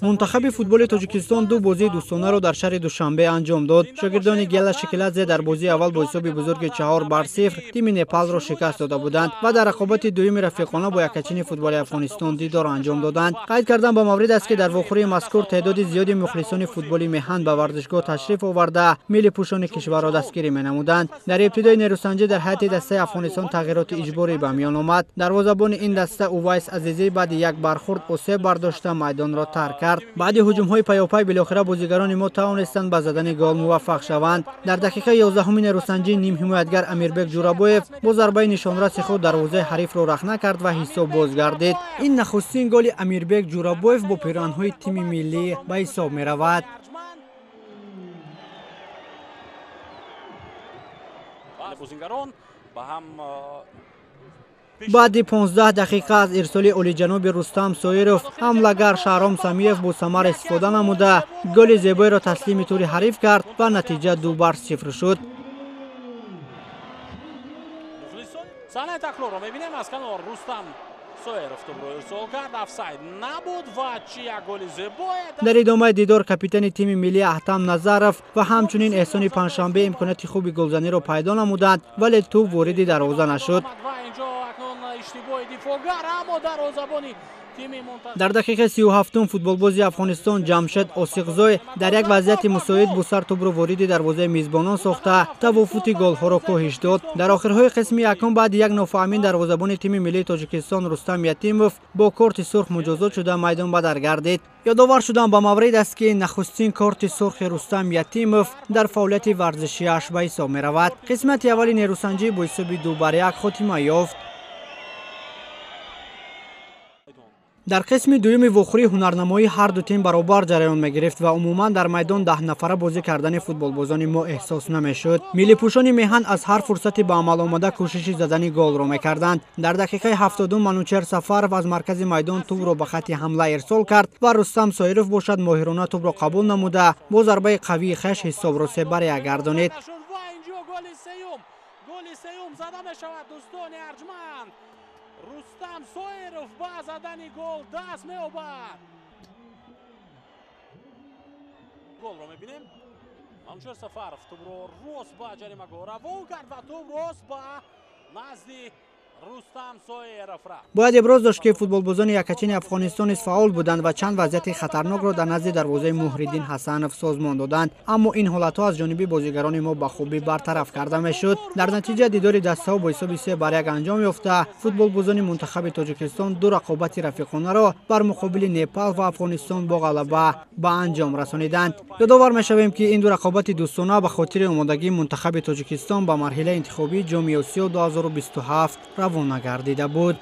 منتخب فوتبال تاجیکستان دو بازی دوستانه را در شهر دوشنبه انجام داد. شاگردان گیلا شکلادزه در بازی اول با حساب بزرگ 4-0 تیم نپال را شکست داده بودند و در رقابت دوم رفیقانه با یکچین فوتبال افغانستان دیدار انجام دادند. قید کردن با مورد است که در واخوری مذکور تعداد زیادی مخلصان فوتبال میهن به ورزشگاه تشریف آورده ملی پوشان کشور را دستگیری مینمودند. در ابتدای نیروسنجی در هیئت دسته افغانستان تغییرات اجباری به میان آمد. دروازه‌بان این دسته اویس عزیزی بعد یک برخورد آسیب برداشته میدان را ترک کرد. بعد هجوم‌های پیاپی بالاخره بازیگران ما توانستند به زدن گل موفق شوند. در دقیقه 11 نیروسنجی نیم حمایتگر امیربک جورابویف با ضربه نشانرس خود دروازه حریف را رخنه کرد و حساب بازگردید. این نخستین گل امیربک جورابویف با پیراهن‌های تیم ملی به حساب می‌رود. بعد 15 دقیقه از ارسال اولی جناب رستم سویروف حمله‌گر شهرام سمیف با ثمر استفاده نموده گل زیبایی را تسلیم توری حریف کرد و نتیجه 2-0 شد. در ادامه دیدار کاپیتان تیم ملی احتم نظرف و همچنین احسان پنجشنبه امکانات خوبی گلزنی را پیدا نمودند ولی توپ وارد دروازه نشد. در دقیقه 37 فوتبالباز افغانستان جمشید اوسیقزوی در یک وضعیت مساعد با سر توپ را وارد دروازه میزبانان ساخته توافت گل‌ها را کاهش داد. در آخرهای قسم یکم بعد یک نافهمین دروازه‌بان تیم ملی تاجیکستان رستم یتیموف با کارت سرخ مجازات شده میدان به در گردید. یادآور شدن به مورد است که نخستین کارت سرخ رستم یتیموف در فعالیت ورزشی‌اش به حساب می‌رود. قسمت اول نیروسنجی با حساب 2-1 خاتمه یافت. در قسم دوم واخوری هنرنمایی هر دو تیم برابر جریان می‌گرفت و عموما در میدان 10 نفره بازی کردن فوتبالبازان ما احساس نمی‌شد. ملی پوشان میهن از هر فرصتی به عمل آمده کوشش زدن گل را می‌کردند. در دقیقه 70 منوچهر سفرов از مرکز میدان توپ را به خط حمله ارسال کرد و رستم سایروف باشد ماهرانه توپ را قبول نموده با ضربه قوی خش حساب را 3-1 گردانید. رستم سویروف با زدن گل دست می‌یابد. گل رو می‌بینیم. منوچهر سفرov توپ رو راست به جریمه روان کرد و توپ راست به نزد رستم سویروف رفت. باید ابراز داشت که فوتبالبازان یکچین افغانستان فعال بودند و چند وضعیت خطرناک را در نزد دروازه محریدین حسنوف سازمان دادند، اما این حالت‌ها از جانب بازیگران ما به خوبی برطرف کرده میشد. در نتیجه دیدار دسته‌ها با حساب 3-1 انجام یافته فوتبالبازان منتخب تاجیکستان دو رقابت رفیقانه را بر مقابل نپال و افغانستان با غلبه به انجام رسانیدند. یادآور می‌شویم که این دو رقابت دوستانه به خاطر آمادگی منتخب تاجیکستان به مرحله انتخابی جام آسیا 2027 روانه گردیده بود.